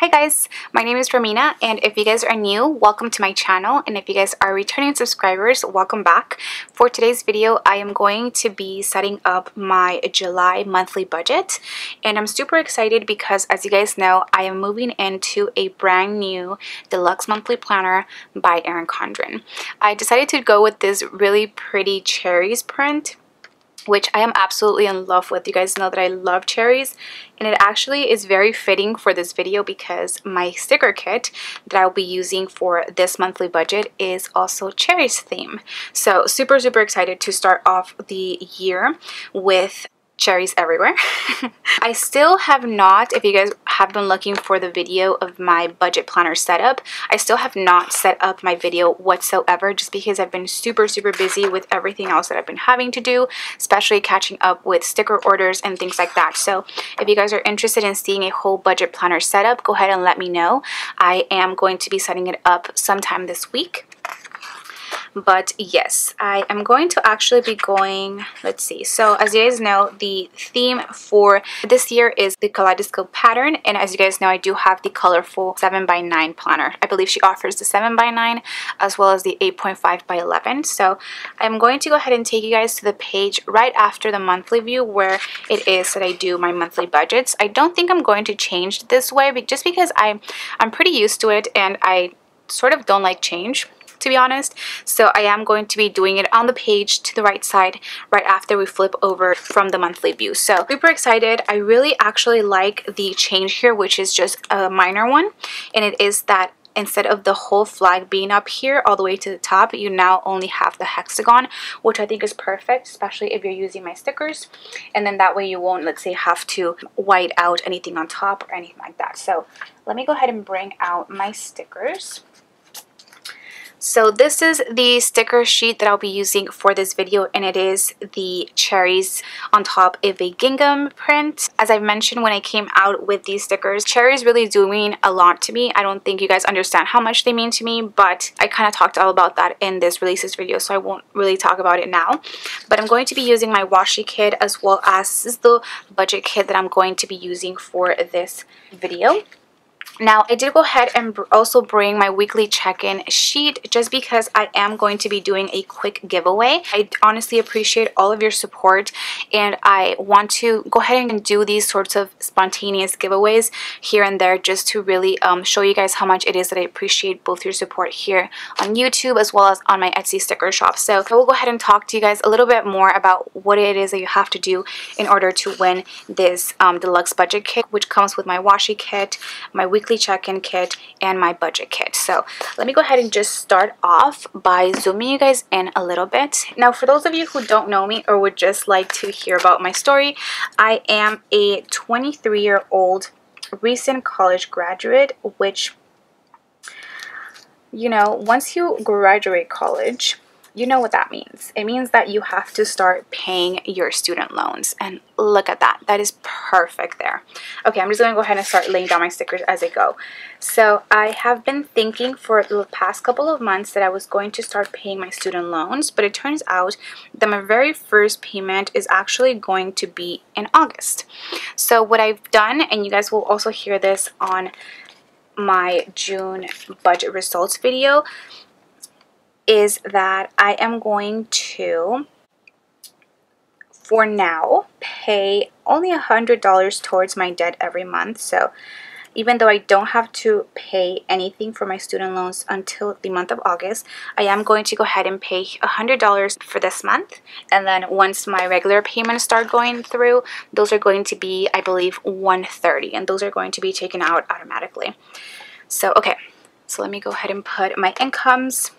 Hi guys, my name is Romina, and if you guys are new, welcome to my channel, and if you guys are returning subscribers, welcome back. For today's video, I am going to be setting up my July monthly budget, and I'm super excited because, as you guys know, I am moving into a brand new deluxe monthly planner by Erin Condren. I decided to go with this really pretty cherries print, which I am absolutely in love with. You guys know that I love cherries, and it actually is very fitting for this video because my sticker kit that I'll be using for this monthly budget is also cherries theme. So super excited to start off the year with cherries everywhere. I still have not, if you guys have been looking for the video of my budget planner setup, I still have not set up my video whatsoever, just because I've been super busy with everything else that I've been having to do, especially catching up with sticker orders and things like that. So if you guys are interested in seeing a whole budget planner setup, go ahead and let me know. I am going to be setting it up sometime this week. But yes, I am going to actually be going, let's see, so as you guys know, the theme for this year is the kaleidoscope pattern, and as you guys know, I do have the colorful 7x9 planner. I believe she offers the 7x9 as well as the 8.5x11. So I'm going to go ahead and take you guys to the page right after the monthly view where it is that I do my monthly budgets. I don't think I'm going to change this way, but just because I'm pretty used to it, and I sort of don't like change, to be honest. So I am going to be doing it on the page to the right side right after we flip over from the monthly view. So super excited. I really actually like the change here, which is just a minor one, and it is that instead of the whole flag being up here all the way to the top, you now only have the hexagon, which I think is perfect, especially if you're using my stickers, and then that way you won't, let's say, have to white out anything on top or anything like that. So let me go ahead and bring out my stickers. So this is the sticker sheet that I'll be using for this video, and it is the cherries on top of a gingham print. As I mentioned when I came out with these stickers, cherries really do mean a lot to me. I don't think you guys understand how much they mean to me, but I kind of talked all about that in this releases video, so I won't really talk about it now. But I'm going to be using my washi kit, as well as this is the budget kit that I'm going to be using for this video. Now, I did go ahead and also bring my weekly check-in sheet just because I am going to be doing a quick giveaway. I honestly appreciate all of your support, and I want to go ahead and do these sorts of spontaneous giveaways here and there just to really show you guys how much it is that I appreciate both your support here on YouTube as well as on my Etsy sticker shop. So I will go ahead and talk to you guys a little bit more about what it is that you have to do in order to win this deluxe budget kit, which comes with my washi kit, my weekly check-in kit, and my budget kit. So let me go ahead and just start off by zooming you guys in a little bit. Now, for those of you who don't know me or would just like to hear about my story, I am a 23-year-old recent college graduate, which, you know, once you graduate college, you know what that means. It means that you have to start paying your student loans. And look at that. That is perfect there. Okay, I'm just going to go ahead and start laying down my stickers as I go. So I have been thinking for the past couple of months that I was going to start paying my student loans, but it turns out that my very first payment is actually going to be in August. So what I've done, and you guys will also hear this on my June budget results video, is that I am going to, for now, pay only $100 towards my debt every month. So even though I don't have to pay anything for my student loans until the month of August, I am going to go ahead and pay $100 for this month. And then once my regular payments start going through, those are going to be, I believe, $130, and those are going to be taken out automatically. So, okay, so let me go ahead and put my incomes.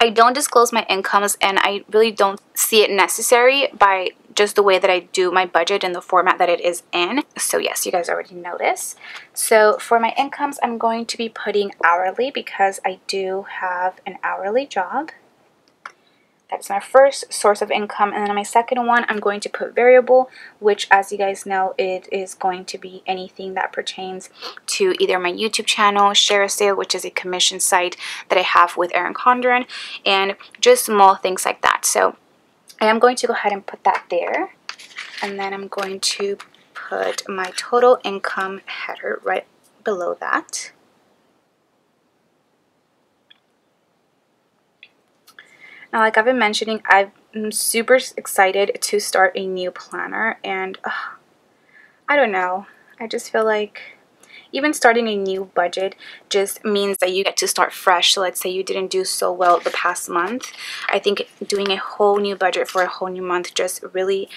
I don't disclose my incomes, and I really don't see it necessary by just the way that I do my budget and the format that it is in. So yes, you guys already know this. So for my incomes, I'm going to be putting hourly because I do have an hourly job. That's my first source of income. And then my second one, I'm going to put variable, which, as you guys know, it is going to be anything that pertains to either my YouTube channel, Share a Sale, which is a commission site that I have with Erin Condren, and just small things like that. So I am going to go ahead and put that there. And then I'm going to put my total income header right below that. Now, like I've been mentioning, I'm super excited to start a new planner, and I don't know, I just feel like even starting a new budget just means that you get to start fresh. So let's say you didn't do so well the past month. I think doing a whole new budget for a whole new month just really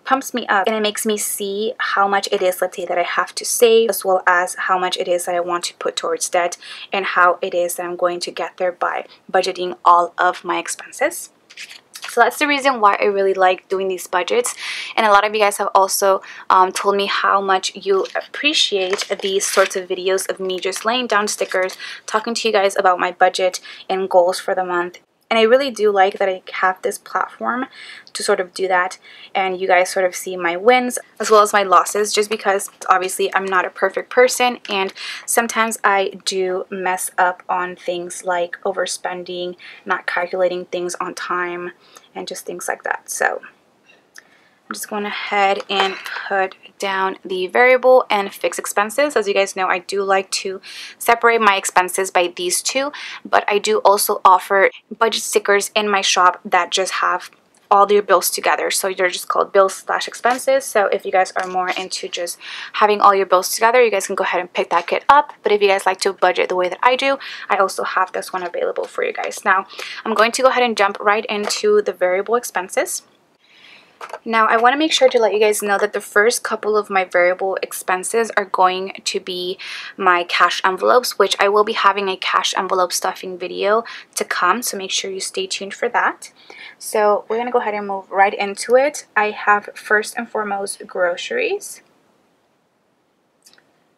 pumps me up, and it makes me see how much it is, let's say, that I have to save, as well as how much it is that I want to put towards debt, and how it is that I'm going to get there by budgeting all of my expenses. So that's the reason why I really like doing these budgets. And a lot of you guys have also told me how much you appreciate these sorts of videos of me just laying down stickers, talking to you guys about my budget and goals for the month. And I really do like that I have this platform to sort of do that, and you guys sort of see my wins as well as my losses, just because obviously I'm not a perfect person, and sometimes I do mess up on things like overspending, not calculating things on time, and just things like that. So I'm just going ahead and put down the variable and fixed expenses. As you guys know, I do like to separate my expenses by these two, but I do also offer budget stickers in my shop that just have all your bills together. So they're just called bills/expenses. So if you guys are more into just having all your bills together, you guys can go ahead and pick that kit up. But if you guys like to budget the way that I do, I also have this one available for you guys. Now, I'm going to go ahead and jump right into the variable expenses. Now, I want to make sure to let you guys know that the first couple of my variable expenses are going to be my cash envelopes, which I will be having a cash envelope stuffing video to come, so make sure you stay tuned for that. So we're going to go ahead and move right into it. I have first and foremost groceries,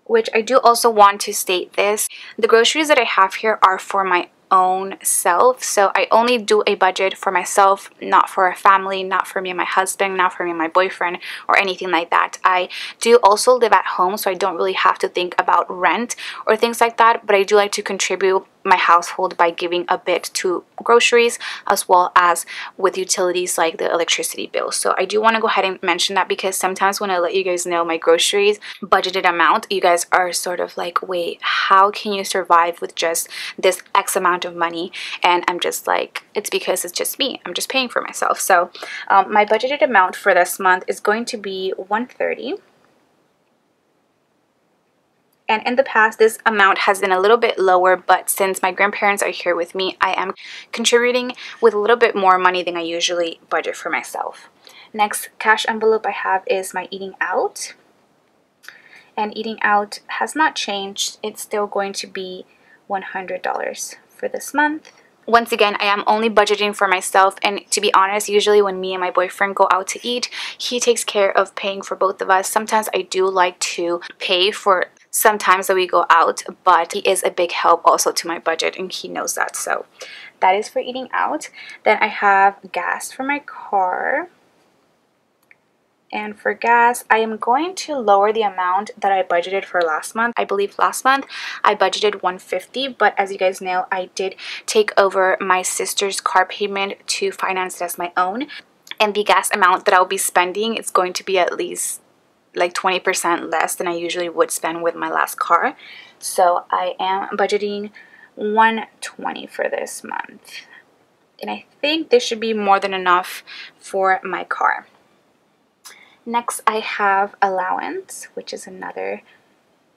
which I do also want to state this. The groceries that I have here are for my own self, so I only do a budget for myself, not for a family, not for me and my husband, not for me and my boyfriend, or anything like that. I do also live at home, so I don't really have to think about rent or things like that, but I do like to contribute my household by giving a bit to groceries, as well as with utilities like the electricity bill. So I do want to go ahead and mention that, because sometimes when I let you guys know my groceries budgeted amount, you guys are sort of like, wait, how can you survive with just this X amount of money? And I'm just like, it's because it's just me, I'm just paying for myself. So my budgeted amount for this month is going to be $130. And in the past, this amount has been a little bit lower, but since my grandparents are here with me, I am contributing with a little bit more money than I usually budget for myself. Next cash envelope I have is my eating out. And eating out has not changed. It's still going to be $100 for this month. Once again, I am only budgeting for myself, and to be honest, usually when me and my boyfriend go out to eat, he takes care of paying for both of us. Sometimes I do like to pay for some times that we go out, but he is a big help also to my budget, and he knows that. So that is for eating out. Then I have gas for my car. And for gas, I am going to lower the amount that I budgeted for last month. I believe last month I budgeted $150, but as you guys know, I did take over my sister's car payment to finance it as my own. And the gas amount that I'll be spending is going to be at least like 20% less than I usually would spend with my last car. So I am budgeting $120 for this month. And I think this should be more than enough for my car. Next, I have allowance, which is another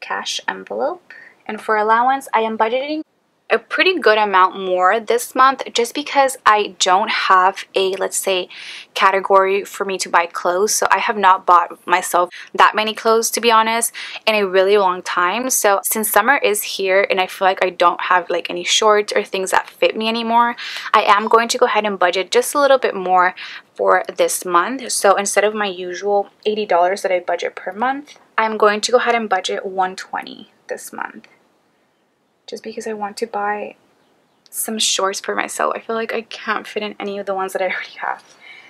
cash envelope. And for allowance, I am budgeting a pretty good amount more this month, just because I don't have a, let's say, category for me to buy clothes. So I have not bought myself that many clothes, to be honest, in a really long time. So since summer is here and I feel like I don't have like any shorts or things that fit me anymore, I am going to go ahead and budget just a little bit more for this month. So instead of my usual $80 that I budget per month, I'm going to go ahead and budget $120 this month, just because I want to buy some shorts for myself. I feel like I can't fit in any of the ones that I already have.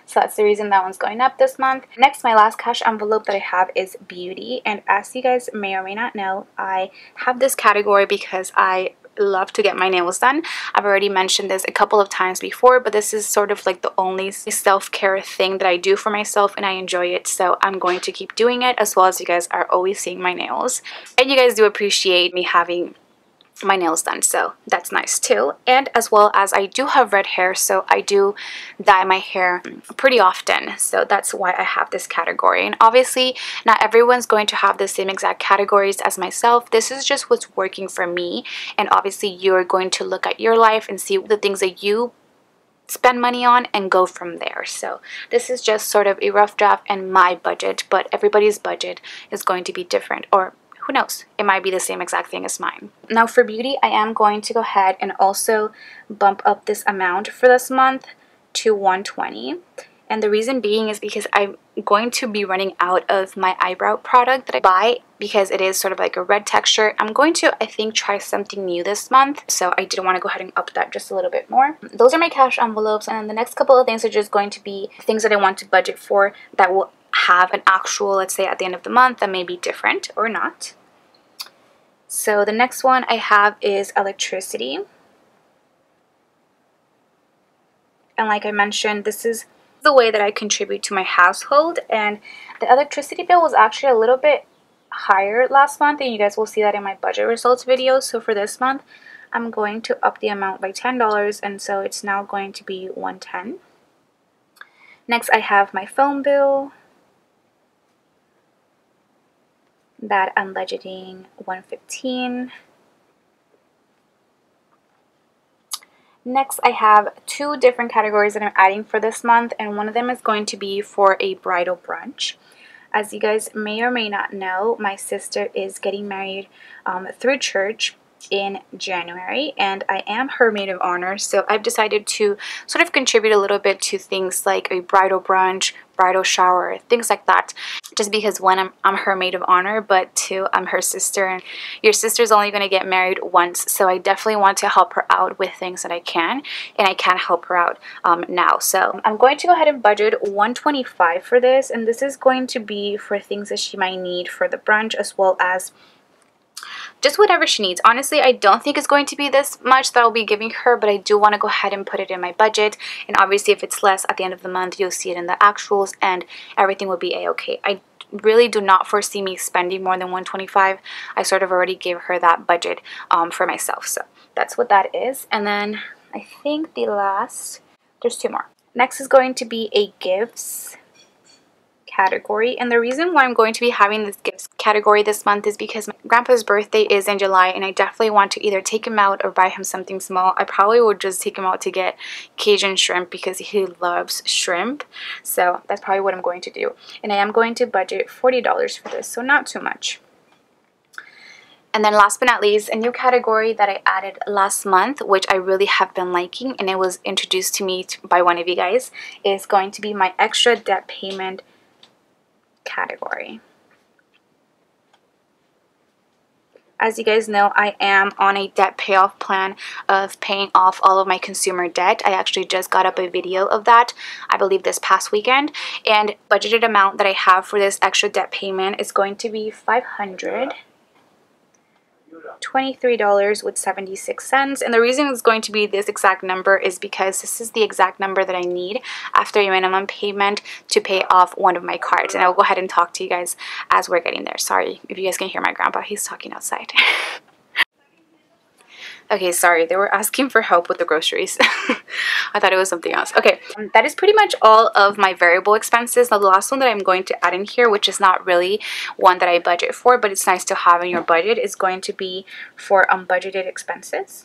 So that's the reason that one's going up this month. Next, my last cash envelope that I have is beauty. And as you guys may or may not know, I have this category because I love to get my nails done. I've already mentioned this a couple of times before, but this is sort of like the only self-care thing that I do for myself, and I enjoy it, so I'm going to keep doing it, as well as you guys are always seeing my nails, and you guys do appreciate me having my nails done, so that's nice too. And as well as I do have red hair, so I do dye my hair pretty often, so that's why I have this category. And obviously not everyone's going to have the same exact categories as myself. This is just what's working for me, and obviously you're going to look at your life and see the things that you spend money on and go from there. So this is just sort of a rough draft and my budget, but everybody's budget is going to be different, or who knows, it might be the same exact thing as mine. Now for beauty, I am going to go ahead and also bump up this amount for this month to $120. And the reason being is because I'm going to be running out of my eyebrow product that I buy, because it is sort of like a red texture. I'm going to, I think, try something new this month, so I did want to go ahead and up that just a little bit more. Those are my cash envelopes, and the next couple of things are just going to be things that I want to budget for that will have an actual, let's say, at the end of the month that may be different or not. So the next one I have is electricity. And like I mentioned, this is the way that I contribute to my household, and the electricity bill was actually a little bit higher last month, and you guys will see that in my budget results video. So for this month, I'm going to up the amount by $10, and so it's now going to be $110. Next, I have my phone bill that I'm budgeting $115. Next, I have two different categories that I'm adding for this month, and one of them is going to be for a bridal brunch. As you guys may or may not know, my sister is getting married through church in January, and I am her maid of honor, so I've decided to sort of contribute a little bit to things like a bridal brunch, bridal shower, things like that, just because one, I'm her maid of honor, but two, I'm her sister, and your sister's only going to get married once, so I definitely want to help her out with things that I can, and I can't help her out now. So I'm going to go ahead and budget $125 for this, and this is going to be for things that she might need for the brunch, as well as just whatever she needs. Honestly, I don't think it's going to be this much that I'll be giving her, but I do want to go ahead and put it in my budget. And obviously, if it's less at the end of the month, you'll see it in the actuals, and everything will be a-okay. I really do not foresee me spending more than $125. I sort of already gave her that budget for myself, so that's what that is. And then I think the last, there's two more. Next is going to be a gifts category, and the reason why I'm going to be having this gifts category this month is because my grandpa's birthday is in July, and I definitely want to either take him out or buy him something small. I probably would just take him out to get Cajun shrimp because he loves shrimp, so that's probably what I'm going to do. And I am going to budget $40 for this, so not too much. And then last but not least, a new category that I added last month, which I really have been liking, and it was introduced to me by one of you guys, is going to be my extra debt payment category. As you guys know, I am on a debt payoff plan of paying off all of my consumer debt. I actually just got up a video of that, I believe this past weekend, and budgeted amount that I have for this extra debt payment is going to be $523.76, and the reason it's going to be this exact number is because this is the exact number that I need after a minimum payment to pay off one of my cards. And I'll go ahead and talk to you guys as we're getting there. Sorry if you guys can hear my grandpa, he's talking outside. Okay, sorry, they were asking for help with the groceries. I thought it was something else. Okay, that is pretty much all of my variable expenses. Now, the last one that I'm going to add in here, which is not really one that I budget for, but it's nice to have in your budget, is going to be for unbudgeted expenses.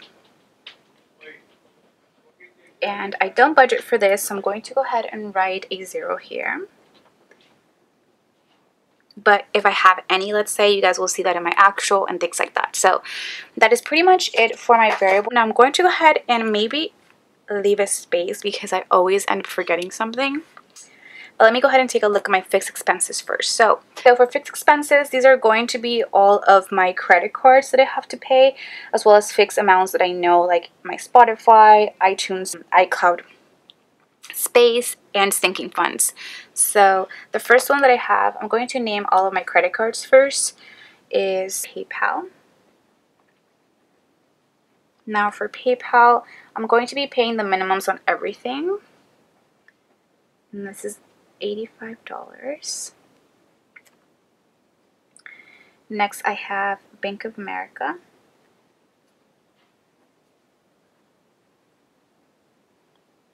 And I don't budget for this, so I'm going to go ahead and write a 0 here. But if I have any, let's say, you guys will see that in my actual and things like that. So that is pretty much it for my variable. Now I'm going to go ahead and maybe leave a space because I always end up forgetting something. But let me go ahead and take a look at my fixed expenses first. So for fixed expenses, these are going to be all of my credit cards that I have to pay, as well as fixed amounts that I know, like my Spotify, iTunes, iCloud space, and sinking funds. So the first one that I have, I'm going to name all of my credit cards first, is PayPal, Now for PayPal, I'm going to be paying the minimums on everything. And this is $85. Next, I have Bank of America.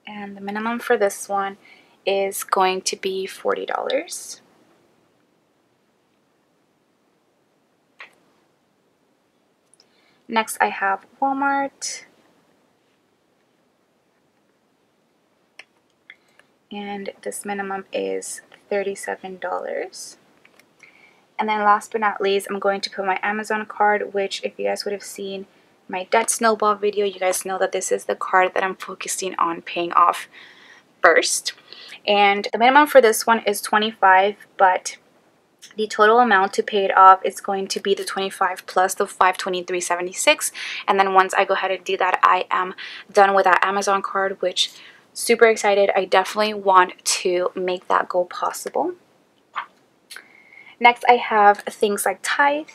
And the minimum for this one is going to be $40. Next, I have Walmart. And this minimum is $37. And then last but not least, I'm going to put my Amazon card, which if you guys would have seen my debt snowball video, you guys know that this is the card that I'm focusing on paying off first. And the minimum for this one is $25, but the total amount to pay it off is going to be the $25 plus the $523.76. And then once I go ahead and do that, I am done with that Amazon card, which super excited. I definitely want to make that goal possible. Next, I have things like Tithe.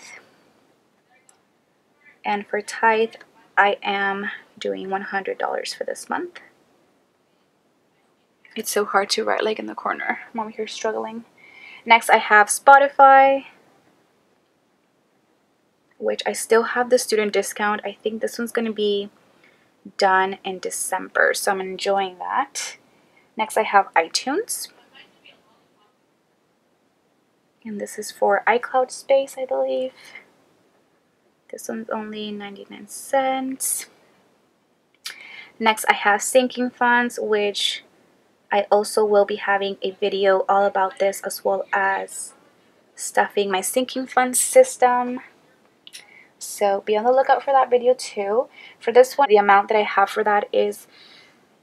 And for Tithe, I am doing $100 for this month. It's so hard to write like in the corner. I'm over here struggling. Next, I have Spotify, which I still have the student discount. I think this one's going to be done in December, so I'm enjoying that. Next, I have iTunes. And this is for iCloud space, I believe. This one's only 99 cents. Next, I have sinking funds, which I also will be having a video all about this, as well as stuffing my sinking fund system. So be on the lookout for that video too. For this one, the amount that I have for that is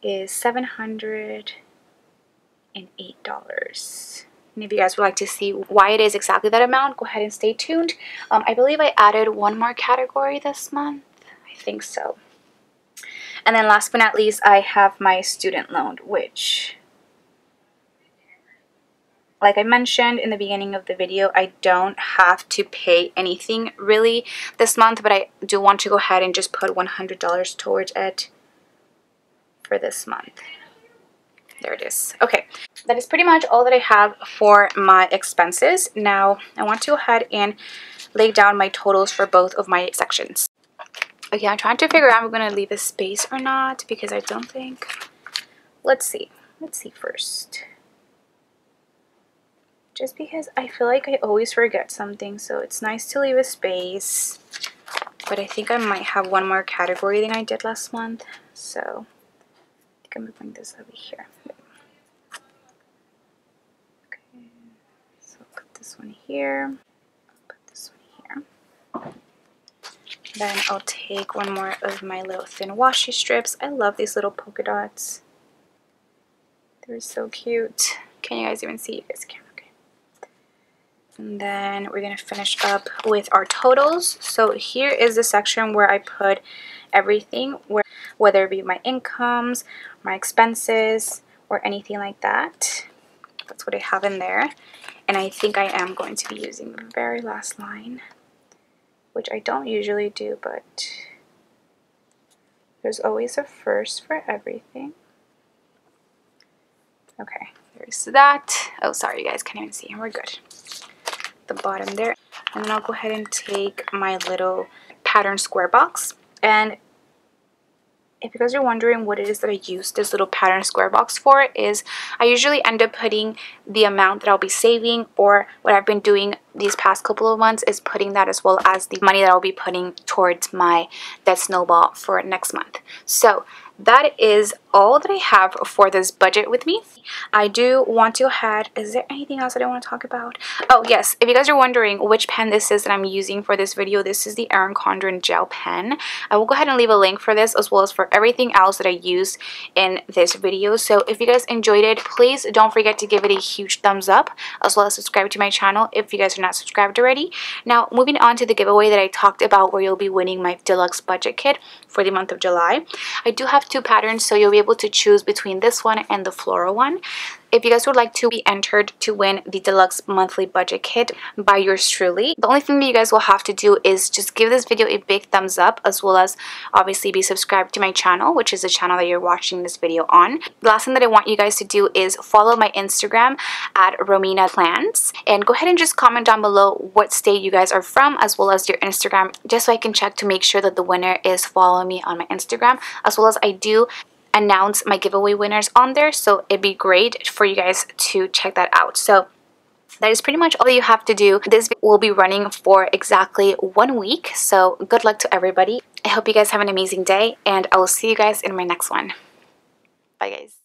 $708. And if you guys would like to see why it is exactly that amount, go ahead and stay tuned. I believe I added one more category this month. I think so. And then last but not least, I have my student loan, which, like I mentioned in the beginning of the video, I don't have to pay anything really this month, but I do want to go ahead and just put $100 towards it for this month. There it is. Okay, that is pretty much all that I have for my expenses. Now, I want to go ahead and lay down my totals for both of my sections. Okay, I'm trying to figure out if I'm going to leave a space or not, because I don't think... Let's see. Let's see first. Just because I feel like I always forget something, so it's nice to leave a space. But I think I might have one more category than I did last month, so... I'm going to bring this over here. Okay, so put this one here, put this one here. Then I'll take one more of my little thin washi strips. I love these little polka dots. They're so cute. Can you guys even see? You guys can. Okay. And then we're going to finish up with our totals. So here is the section where I put everything, whether it be my incomes, my expenses, or anything like that. That's what I have in there. And I think I am going to be using the very last line, which I don't usually do, but there's always a first for everything. Okay, there's that. Oh, sorry, you guys can't even see. We're good. The bottom there. And then I'll go ahead and take my little pattern square box. And if you guys are wondering what it is that I use this little pattern square box for, is I usually end up putting the amount that I'll be saving, or what I've been doing these past couple of months is putting that, as well as the money that I'll be putting towards my debt snowball for next month. So that is all that I have for this budget with me. I do want to go ahead. Is there anything else that I want to talk about? Oh yes, if you guys are wondering which pen this is that I'm using for this video, this is the Erin Condren gel pen. I will go ahead and leave a link for this, as well as for everything else that I used in this video. So if you guys enjoyed it, please don't forget to give it a huge thumbs up, as well as subscribe to my channel if you guys are not subscribed already. Now moving on to the giveaway that I talked about, where you'll be winning my deluxe budget kit for the month of July. I do have two patterns, so you'll be able to choose between this one and the floral one. if you guys would like to be entered to win the deluxe monthly budget kit by yours truly, the only thing that you guys will have to do is just give this video a big thumbs up, as well as obviously be subscribed to my channel, which is the channel that you're watching this video on. The last thing that I want you guys to do is follow my Instagram at Romina Plans, and go ahead and just comment down below what state you guys are from, as well as your Instagram, just so I can check to make sure that the winner is following me on my Instagram, as well as I do announce my giveaway winners on there, so it'd be great for you guys to check that out. So that is pretty much all that you have to do. This will be running for exactly 1 week, so good luck to everybody. I hope you guys have an amazing day, and I will see you guys in my next one. Bye guys.